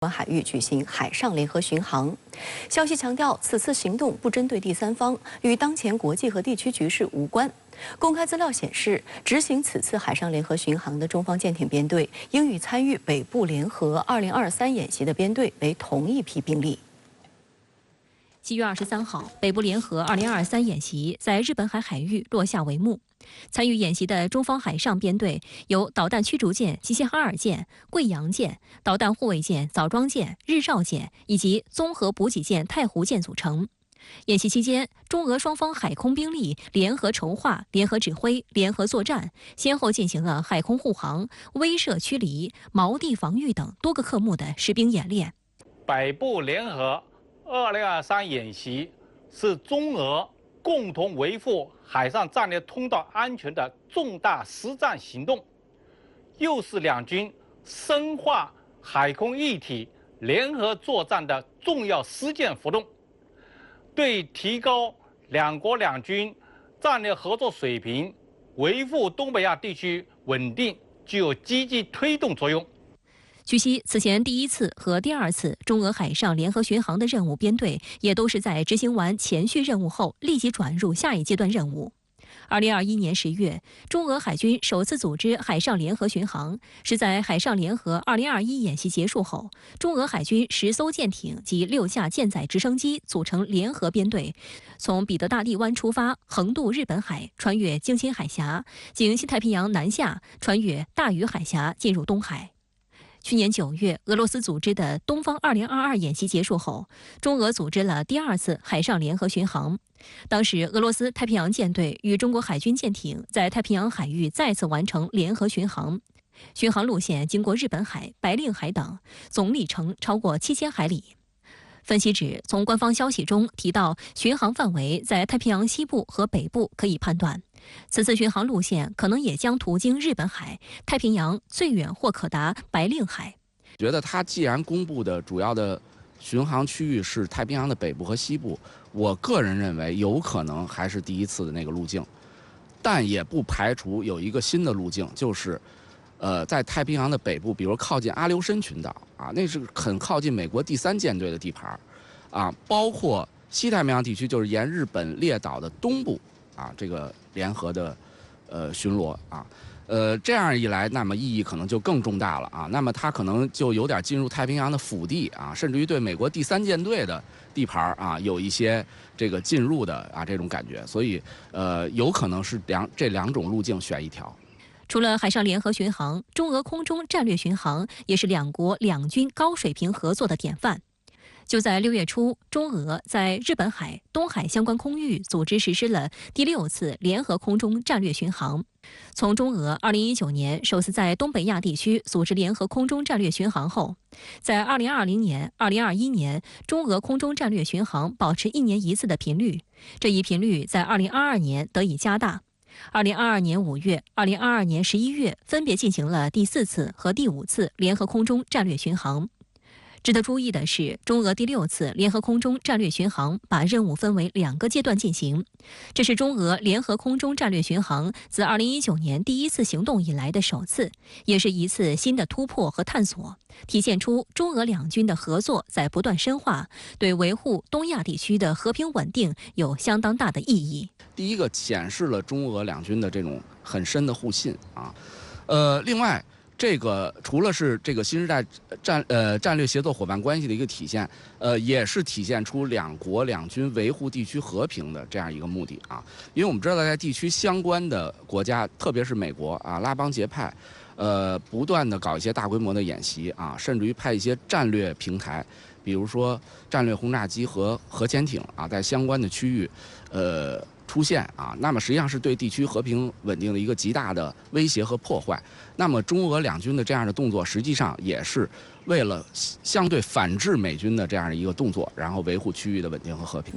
湾海域举行海上联合巡航。消息强调，此次行动不针对第三方，与当前国际和地区局势无关。公开资料显示，执行此次海上联合巡航的中方舰艇编队，应与参与北部联合2023演习的编队为同一批兵力。 7月23号，北部联合2023演习在日本海海域落下帷幕。参与演习的中方海上编队由导弹驱逐舰齐齐哈尔舰、贵阳舰、导弹护卫舰枣庄舰、日照舰以及综合补给舰太湖舰组成。演习期间，中俄双方海空兵力联合筹划、联合指挥、联合作战，先后进行了海空护航、威慑驱离、锚地防御等多个科目的实兵演练。北部联合2023演习是中俄共同维护海上战略通道安全的重大实战行动，又是两军深化海空一体联合作战的重要实践活动，对提高两国两军战略合作水平、维护东北亚地区稳定具有积极推动作用。 据悉，此前第一次和第二次中俄海上联合巡航的任务编队，也都是在执行完前续任务后，立即转入下一阶段任务。2021年10月，中俄海军首次组织海上联合巡航，是在海上联合2021演习结束后，中俄海军10艘舰艇及6架舰载直升机组成联合编队，从彼得大帝湾出发，横渡日本海，穿越京津海峡，经西太平洋南下，穿越大隅海峡，进入东海。 去年9月，俄罗斯组织的东方2022演习结束后，中俄组织了第二次海上联合巡航。当时，俄罗斯太平洋舰队与中国海军舰艇在太平洋海域再次完成联合巡航，巡航路线经过日本海、白令海等，总里程超过7000海里。 分析指，从官方消息中提到巡航范围在太平洋西部和北部，可以判断，此次巡航路线可能也将途经日本海、太平洋，最远或可达白令海。觉得它既然公布的主要的巡航区域是太平洋的北部和西部，我个人认为有可能还是第一次的那个路径，但也不排除有一个新的路径，就是。 在太平洋的北部，比如靠近阿留申群岛啊，那是很靠近美国第3舰队的地盘啊，包括西太平洋地区，就是沿日本列岛的东部啊，这个联合的巡逻啊，这样一来，那么意义可能就更重大了啊，那么它可能就有点进入太平洋的腹地啊，甚至于对美国第3舰队的地盘啊有一些这个进入的啊这种感觉，所以有可能是这两种路径选一条。 除了海上联合巡航，中俄空中战略巡航也是两国两军高水平合作的典范。就在6月初，中俄在日本海、东海相关空域组织实施了第6次联合空中战略巡航。从中俄2019年首次在东北亚地区组织联合空中战略巡航后，在2020年、2021年，中俄空中战略巡航保持1年1次的频率，这一频率在2022年得以加大。 2022年5月、2022年11月分别进行了第4次和第5次联合空中战略巡航。值得注意的是，中俄第6次联合空中战略巡航把任务分为2个阶段进行，这是中俄联合空中战略巡航自2019年第1次行动以来的首次，也是一次新的突破和探索，体现出中俄两军的合作在不断深化，对维护东亚地区的和平稳定有相当大的意义。 第一个显示了中俄两军的这种很深的互信啊，另外这个除了是这个新时代战略协作伙伴关系的一个体现，也是体现出两国两军维护地区和平的这样一个目的啊。因为我们知道，在地区相关的国家，特别是美国啊，拉帮结派，不断的搞一些大规模的演习啊，甚至于派一些战略平台，比如说战略轰炸机和核潜艇啊，在相关的区域，出现啊，那么实际上是对地区和平稳定的一个极大的威胁和破坏。那么中俄两军的这样的动作，实际上也是为了相对反制美军的这样的一个动作，然后维护区域的稳定和和平。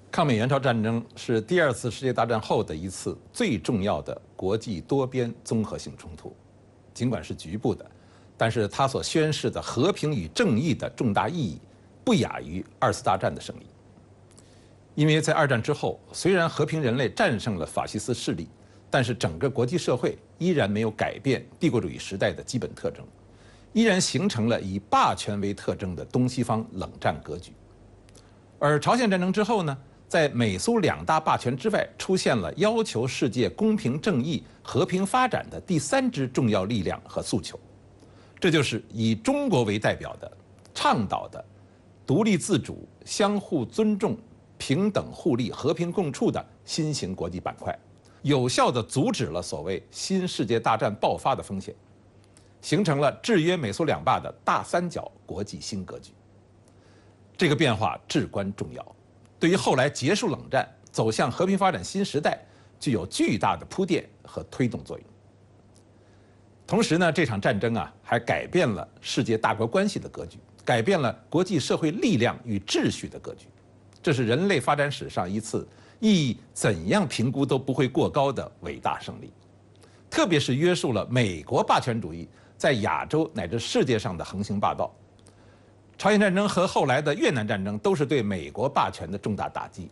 抗美援朝战争是第2次世界大战后的一次最重要的国际多边综合性冲突，尽管是局部的，但是它所宣示的和平与正义的重大意义，不亚于2次大战的胜利。 因为在2战之后，虽然和平人类战胜了法西斯势力，但是整个国际社会依然没有改变帝国主义时代的基本特征，依然形成了以霸权为特征的东西方冷战格局。而朝鲜战争之后呢，在美苏两大霸权之外，出现了要求世界公平正义、和平发展的第三支重要力量和诉求，这就是以中国为代表的、倡导的独立自主、相互尊重、平等互利、和平共处的新型国际板块，有效地阻止了所谓新世界大战爆发的风险，形成了制约美苏两霸的大三角国际新格局。这个变化至关重要，对于后来结束冷战、走向和平发展新时代具有巨大的铺垫和推动作用。同时呢，这场战争还改变了世界大国关系的格局，改变了国际社会力量与秩序的格局。这是人类发展史上一次意义怎样评估都不会过高的伟大胜利，特别是约束了美国霸权主义在亚洲乃至世界上的横行霸道。朝鲜战争和后来的越南战争都是对美国霸权的重大打击，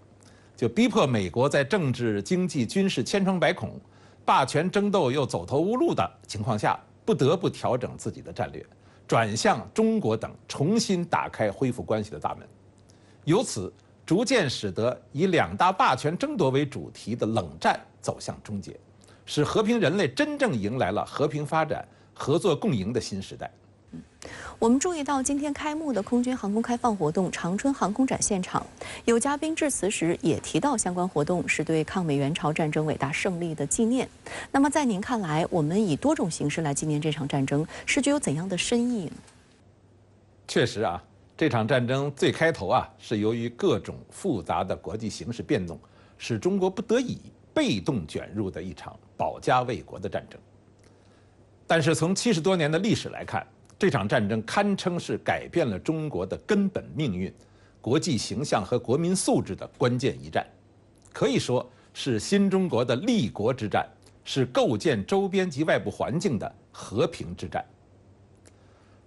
就逼迫美国在政治、经济、军事千疮百孔、霸权争斗又走投无路的情况下，不得不调整自己的战略，转向中国等，重新打开恢复关系的大门。由此逐渐使得以两大霸权争夺为主题的冷战走向终结，使和平人类真正迎来了和平发展、合作共赢的新时代。我们注意到，今天开幕的空军航空开放活动长春航空展现场，有嘉宾致辞时也提到，相关活动是对抗美援朝战争伟大胜利的纪念。那么，在您看来，我们以多种形式来纪念这场战争，是具有怎样的深意呢？确实这场战争最开头是由于各种复杂的国际形势变动，使中国不得已被动卷入的一场保家卫国的战争。但是从70多年的历史来看，这场战争堪称是改变了中国的根本命运、国际形象和国民素质的关键一战，可以说是新中国的立国之战，是构建周边及外部环境的和平之战。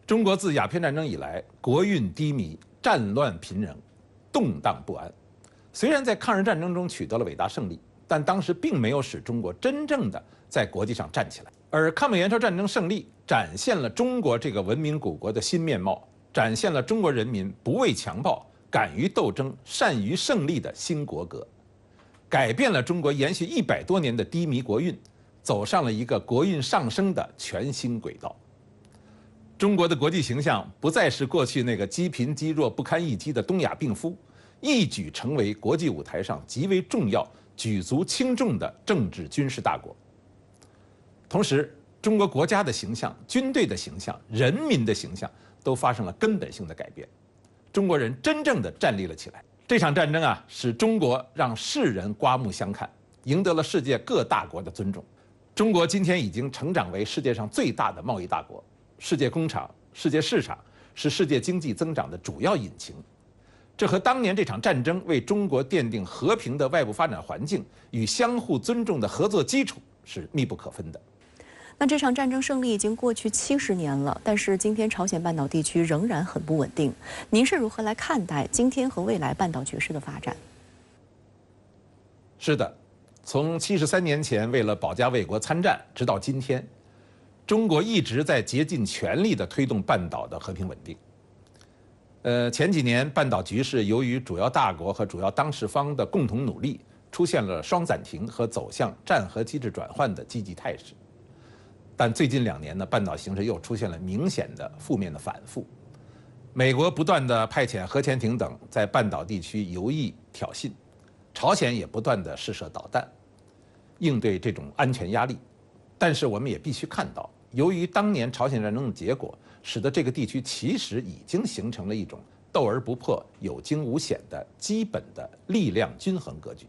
中国自鸦片战争以来，国运低迷，战乱频仍，动荡不安。虽然在抗日战争中取得了伟大胜利，但当时并没有使中国真正的在国际上站起来。而抗美援朝战争胜利展现了中国这个文明古国的新面貌，展现了中国人民不畏强暴、敢于斗争、善于胜利的新国格，改变了中国延续100多年的低迷国运，走上了一个国运上升的全新轨道。中国的国际形象不再是过去那个积贫积弱不堪一击的东亚病夫，一举成为国际舞台上极为重要、举足轻重的政治军事大国。同时，中国国家的形象、军队的形象、人民的形象都发生了根本性的改变，中国人真正的站立了起来。这场战争使中国让世人刮目相看，赢得了世界各大国的尊重。中国今天已经成长为世界上最大的贸易大国，世界工厂、世界市场是世界经济增长的主要引擎。这和当年这场战争为中国奠定和平的外部发展环境与相互尊重的合作基础是密不可分的。那这场战争胜利已经过去70年了，但是今天朝鲜半岛地区仍然很不稳定。您是如何来看待今天和未来半岛局势的发展？是的，从73年前为了保家卫国参战，直到今天，中国一直在竭尽全力地推动半岛的和平稳定。前几年半岛局势由于主要大国和主要当事方的共同努力，出现了双暂停和走向战和机制转换的积极态势。但最近2年呢，半岛形势又出现了明显的负面的反复。美国不断地派遣核潜艇等在半岛地区游弋挑衅，朝鲜也不断地试射导弹，应对这种安全压力。但是我们也必须看到，由于当年朝鲜战争的结果，使得这个地区其实已经形成了一种斗而不破、有惊无险的基本的力量均衡格局。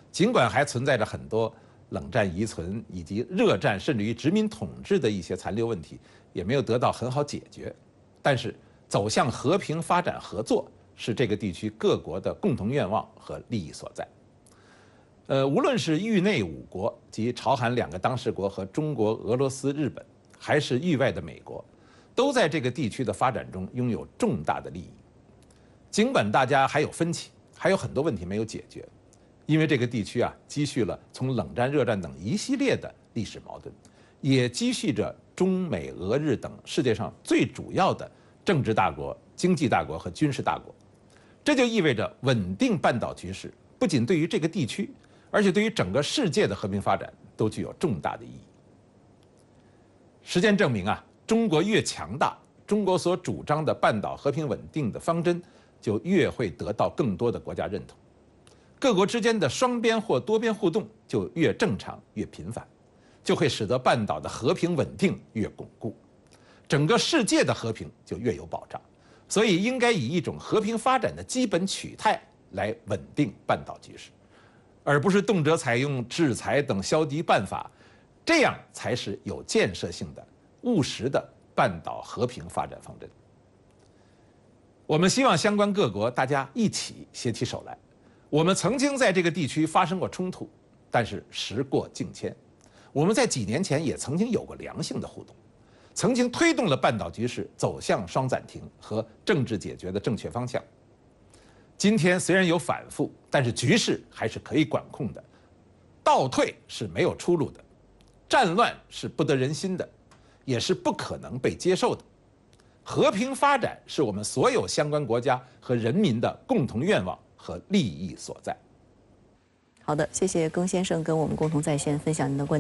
尽管还存在着很多冷战遗存以及热战甚至于殖民统治的一些残留问题，也没有得到很好解决，但是走向和平发展合作是这个地区各国的共同愿望和利益所在。无论是域内5国及朝韩2个当事国和中国、俄罗斯、日本，还是域外的美国，都在这个地区的发展中拥有重大的利益。尽管大家还有分歧，还有很多问题没有解决，因为这个地区积蓄了从冷战、热战等一系列的历史矛盾，也积蓄着中美俄日等世界上最主要的政治大国、经济大国和军事大国。这就意味着稳定半岛局势不仅对于这个地区，而且对于整个世界的和平发展都具有重大的意义。实践证明啊，中国越强大，中国所主张的半岛和平稳定的方针就越会得到更多的国家认同，各国之间的双边或多边互动就越正常、越频繁，就会使得半岛的和平稳定越巩固，整个世界的和平就越有保障。所以，应该以一种和平发展的基本取态来稳定半岛局势，而不是动辄采用制裁等消极办法，这样才是有建设性的、务实的半岛和平发展方针。我们希望相关各国大家一起携起手来。我们曾经在这个地区发生过冲突，但是时过境迁，我们在几年前也曾经有过良性的互动。曾经推动了半岛局势走向双暂停和政治解决的正确方向。今天虽然有反复，但是局势还是可以管控的，倒退是没有出路的，战乱是不得人心的，也是不可能被接受的。和平发展是我们所有相关国家和人民的共同愿望和利益所在。好的，谢谢龚先生跟我们共同在线分享您的观点。